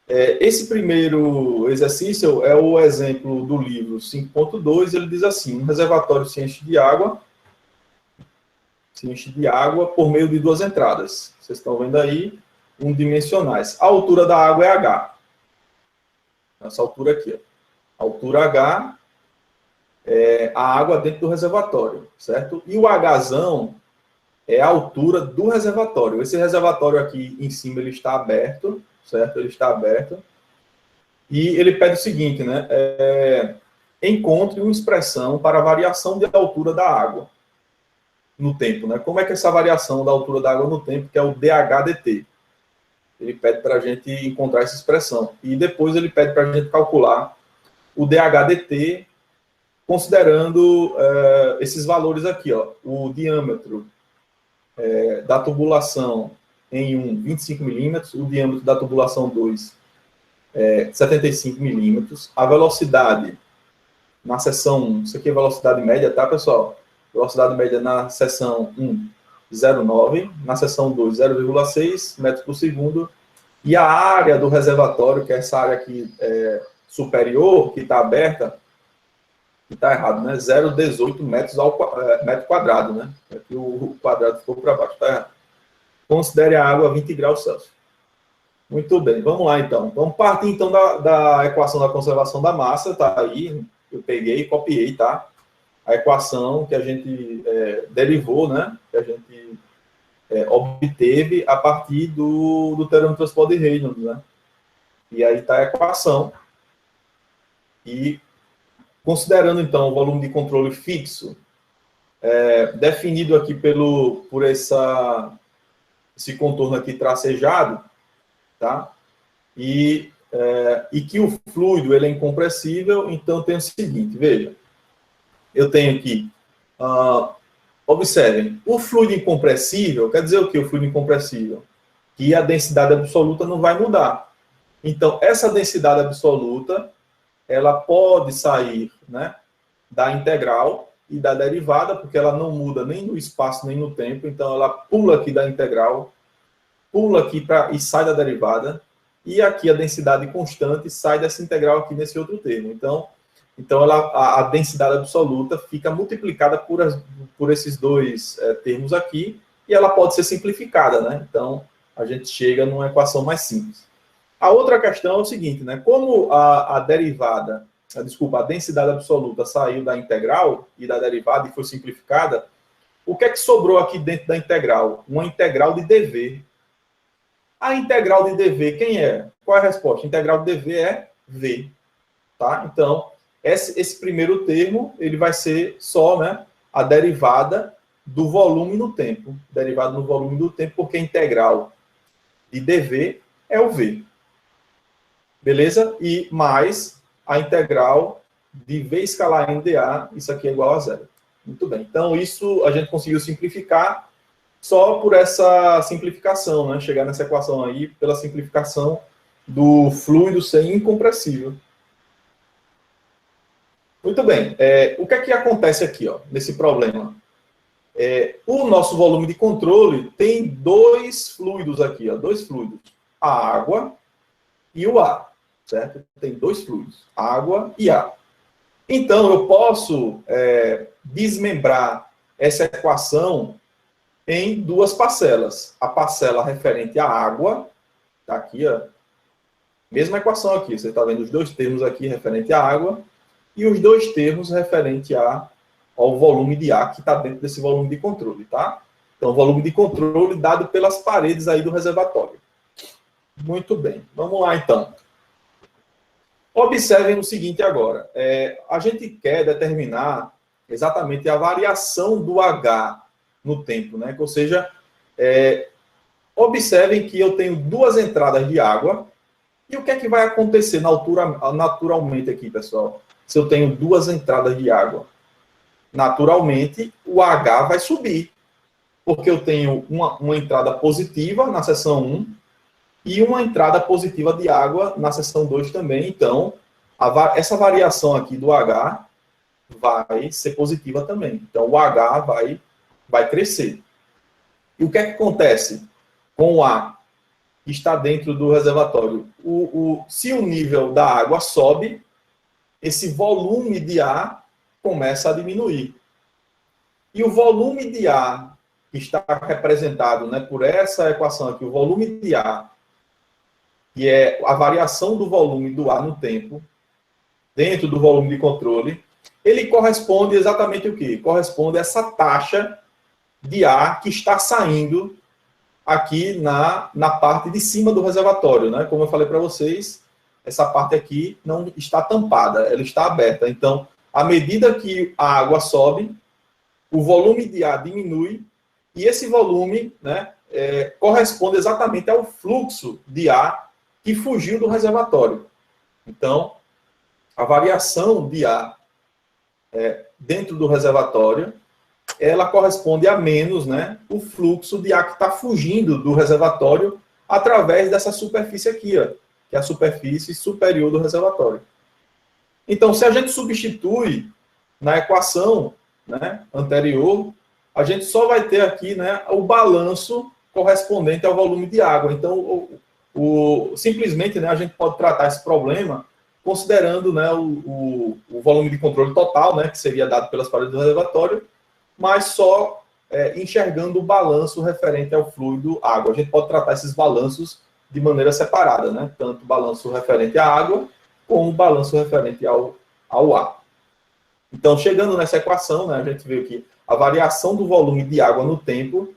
Esse primeiro exercício é o exemplo do livro 5.2, ele diz assim: um reservatório se enche de água por meio de duas entradas. Vocês estão vendo aí, unidimensionais. A altura da água é H. Essa altura aqui, ó. A altura H é a água dentro do reservatório, certo? E o Hzão é a altura do reservatório. Esse reservatório aqui em cima, ele está aberto, certo? Ele está aberto. E ele pede o seguinte, né? Encontre uma expressão para a variação de altura da água no tempo, né? Como é que essa variação da altura da água no tempo, que é o dH/dt? Ele pede para a gente encontrar essa expressão. E depois ele pede para a gente calcular o dH/dt, considerando esses valores aqui, ó. O diâmetro da tubulação em 25 milímetros, o diâmetro da tubulação 2, 75 milímetros, a velocidade na seção 1, isso aqui é velocidade média, tá, pessoal? Velocidade média na seção 1, 0,9, na seção 2, 0,6 metros por segundo, e a área do reservatório, que é essa área aqui superior, que está aberta, que está errado, né? 0,18 metros metro quadrado, né? Aqui o quadrado ficou para baixo, está errado. Considere a água a 20 graus Celsius. Muito bem, vamos lá então. Vamos partir então da equação da conservação da massa, tá aí, eu peguei e copiei, tá? A equação que a gente derivou, né? Que a gente obteve a partir do teorema do transporte de Reynolds, né? E aí está a equação. E considerando então o volume de controle fixo, definido aqui por esse contorno aqui tracejado, tá? E que o fluido ele é incompressível, então tem o seguinte, veja, eu tenho aqui, observem, o fluido incompressível, quer dizer o que o fluido incompressível? Que a densidade absoluta não vai mudar. Então, essa densidade absoluta, ela pode sair, né, da integral e da derivada, porque ela não muda nem no espaço nem no tempo, então ela pula aqui da integral, pula aqui e sai da derivada, e aqui a densidade constante sai dessa integral aqui nesse outro termo. Então a densidade absoluta fica multiplicada por esses dois termos aqui, e ela pode ser simplificada, né? Então, a gente chega numa equação mais simples. A outra questão é o seguinte, né? Como a densidade absoluta saiu da integral e da derivada e foi simplificada, o que é que sobrou aqui dentro da integral? Uma integral de dV. A integral de dV, quem é? Qual é a resposta? A integral de dV é V. Tá? Então, esse primeiro termo, ele vai ser só, né, a derivada do volume no tempo. Derivada no volume do tempo, porque a integral de dV é o V. Beleza? E mais a integral de V escalar em dA, isso aqui é igual a zero. Muito bem. Então, isso a gente conseguiu simplificar só por essa simplificação, né? Chegar nessa equação aí pela simplificação do fluido ser incompressível. Muito bem. O que é que acontece aqui, ó, nesse problema? O nosso volume de controle tem dois fluidos aqui, ó, dois fluidos. A água e o ar, certo? Tem dois fluidos, água e ar. Então, eu posso desmembrar essa equação em duas parcelas. A parcela referente à água, tá aqui, ó, mesma equação aqui, você está vendo os dois termos aqui referente à água e os dois termos referente ao volume de ar que está dentro desse volume de controle, tá? Então, volume de controle dado pelas paredes aí do reservatório. Muito bem, vamos lá então. Observem o seguinte agora, a gente quer determinar exatamente a variação do H no tempo, né? Ou seja, observem que eu tenho duas entradas de água, e o que é que vai acontecer naturalmente aqui, pessoal? Se eu tenho duas entradas de água, naturalmente o H vai subir, porque eu tenho uma entrada positiva na seção 1 e uma entrada positiva de água na seção 2 também. Então, essa variação aqui do H vai ser positiva também. Então, o H vai crescer. E o que é que acontece com o A? que está dentro do reservatório. Se o nível da água sobe, esse volume de ar começa a diminuir. E o volume de ar que está representado, né, por essa equação aqui, o volume de ar, que é a variação do volume do ar no tempo, dentro do volume de controle, ele corresponde exatamente o quê? Corresponde a essa taxa de ar que está saindo aqui na parte de cima do reservatório, né? Como eu falei para vocês, essa parte aqui não está tampada, ela está aberta. Então, à medida que a água sobe, o volume de ar diminui, e esse volume, né, corresponde exatamente ao fluxo de ar que fugiu do reservatório. Então, a variação de ar dentro do reservatório, ela corresponde a menos, né, o fluxo de ar que está fugindo do reservatório através dessa superfície aqui, ó, que é a superfície superior do reservatório. Então, se a gente substitui na equação, né, anterior, a gente só vai ter aqui, né, o balanço correspondente ao volume de água. Então, simplesmente, né, a gente pode tratar esse problema considerando, né, o volume de controle total, né, que seria dado pelas paredes do reservatório, mas só enxergando o balanço referente ao fluido água. A gente pode tratar esses balanços de maneira separada, né, tanto o balanço referente à água, como o balanço referente ao ar. Então, chegando nessa equação, né, a gente vê que a variação do volume de água no tempo,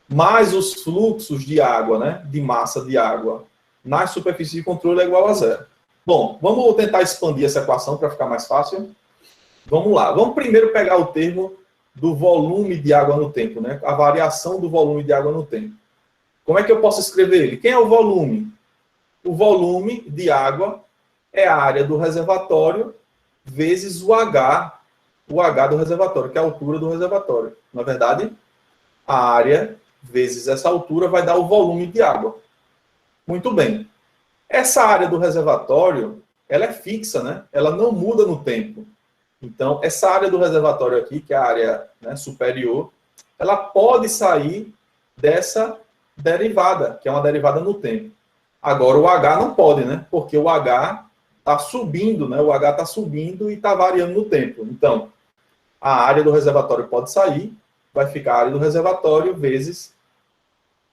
mais os fluxos de água, né, de massa de água nas superfícies de controle é igual a zero. Bom, vamos tentar expandir essa equação para ficar mais fácil. Vamos lá. Vamos primeiro pegar o termo do volume de água no tempo, né? A variação do volume de água no tempo. Como é que eu posso escrever ele? Quem é o volume? O volume de água é a área do reservatório vezes o H do reservatório, que é a altura do reservatório. Na verdade, a área vezes essa altura vai dar o volume de água. Muito bem. Essa área do reservatório, ela é fixa, né? Ela não muda no tempo. Então, essa área do reservatório aqui, que é a área, né, superior, ela pode sair dessa derivada, que é uma derivada no tempo. Agora, o H não pode, né? Porque o H está subindo, né? O H está subindo e está variando no tempo. Então, a área do reservatório pode sair, vai ficar a área do reservatório vezes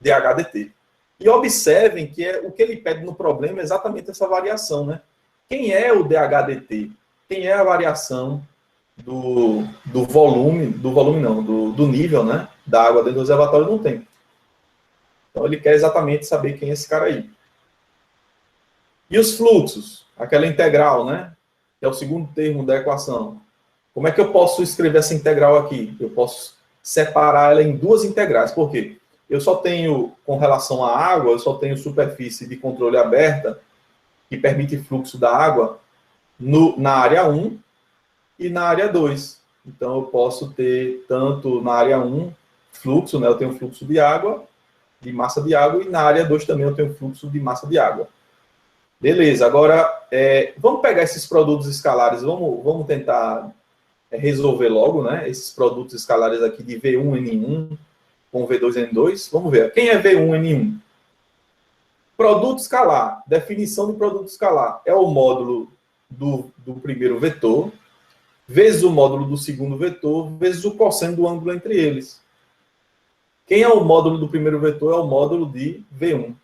dH dt. E observem que o que ele pede no problema é exatamente essa variação, né? Quem é o dH dt? Quem é a variação do nível, né, da água dentro do reservatório no tempo. Então, ele quer exatamente saber quem é esse cara aí. E os fluxos? Aquela integral, né, que é o segundo termo da equação. Como é que eu posso escrever essa integral aqui? Eu posso separar ela em duas integrais. Por quê? Eu só tenho, com relação à água, eu só tenho superfície de controle aberta, que permite fluxo da água, na área 1 e na área 2. Então, eu posso ter tanto na área 1 fluxo, né, eu tenho fluxo de água, de massa de água, e na área 2 também eu tenho fluxo de massa de água. Beleza, agora, vamos pegar esses produtos escalares, vamos tentar resolver logo, né, esses produtos escalares aqui de V1N1 com V2N2. Vamos ver, quem é V1N1? Produto escalar, definição de produto escalar, é o módulo do primeiro vetor, vezes o módulo do segundo vetor, vezes o cosseno do ângulo entre eles. Quem é o módulo do primeiro vetor? É o módulo de V1.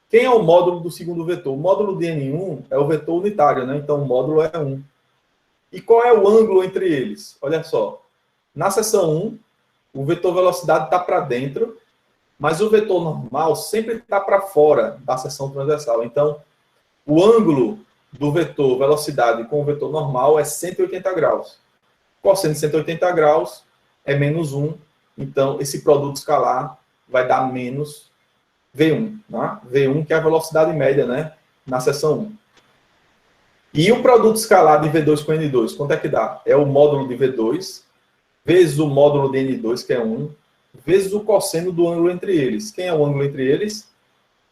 Quem é o módulo do segundo vetor? O módulo de N1 é o vetor unitário, né? Então, o módulo é 1. E qual é o ângulo entre eles? Olha só. Na seção 1, o vetor velocidade está para dentro, mas o vetor normal sempre está para fora da seção transversal. Então, o ângulo do vetor velocidade com o vetor normal é 180 graus. Cosseno de 180 graus é menos 1. Então, esse produto escalar vai dar menos V1. Né? V1, que é a velocidade média, né? Na seção 1. E o produto escalar de V2 com N2, quanto é que dá? É o módulo de V2, vezes o módulo de N2, que é 1, vezes o cosseno do ângulo entre eles. Quem é o ângulo entre eles?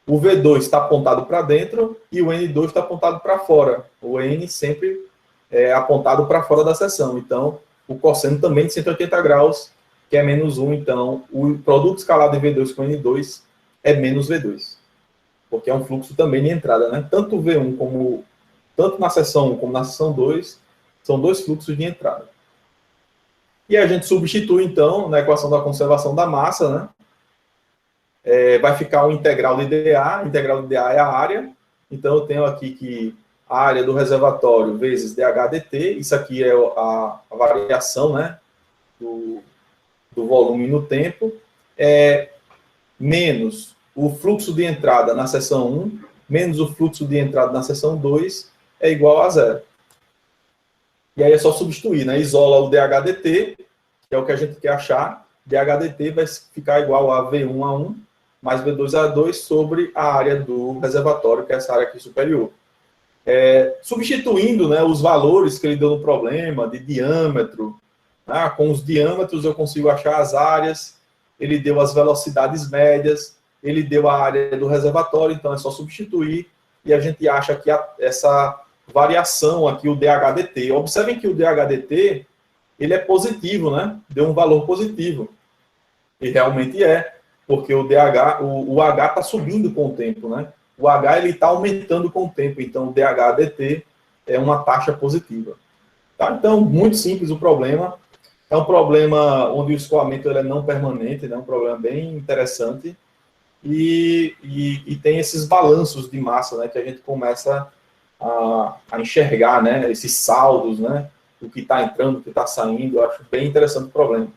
O V2 está apontado para dentro e o N2 está apontado para fora. O N sempre é apontado para fora da seção. Então, o cosseno também de 180 graus, que é menos 1. Então, o produto escalar de V2 com N2 é menos V2, porque é um fluxo também de entrada, né? Tanto V1 como, tanto na seção 1 como na seção 2, são dois fluxos de entrada. E a gente substitui, então, na equação da conservação da massa, né? Vai ficar o integral de dA, integral de dA é a área, então eu tenho aqui que a área do reservatório vezes dH dt, isso aqui é a variação, né, do volume no tempo, menos o fluxo de entrada na seção 1, menos o fluxo de entrada na seção 2, é igual a zero. E aí é só substituir, né, isola o dH dt, que é o que a gente quer achar, dH dt vai ficar igual a V1A1 mais V2A2 sobre a área do reservatório, que é essa área aqui superior. Substituindo, né, os valores que ele deu no problema, de diâmetro, né, com os diâmetros eu consigo achar as áreas, ele deu as velocidades médias, ele deu a área do reservatório, então é só substituir, e a gente acha que essa variação aqui, o dH dt. Observem que o dH dt, ele é positivo, né? Deu um valor positivo. E realmente é, porque o dH, o H está subindo com o tempo, né? O H ele está aumentando com o tempo, então o dH dt é uma taxa positiva. Tá? Então, muito simples o problema. É um problema onde o escoamento ele é não permanente, né? Um problema bem interessante. E tem esses balanços de massa, né? Que a gente começa a enxergar, né? Esses saldos, né? O que está entrando, o que está saindo. Eu acho bem interessante o problema.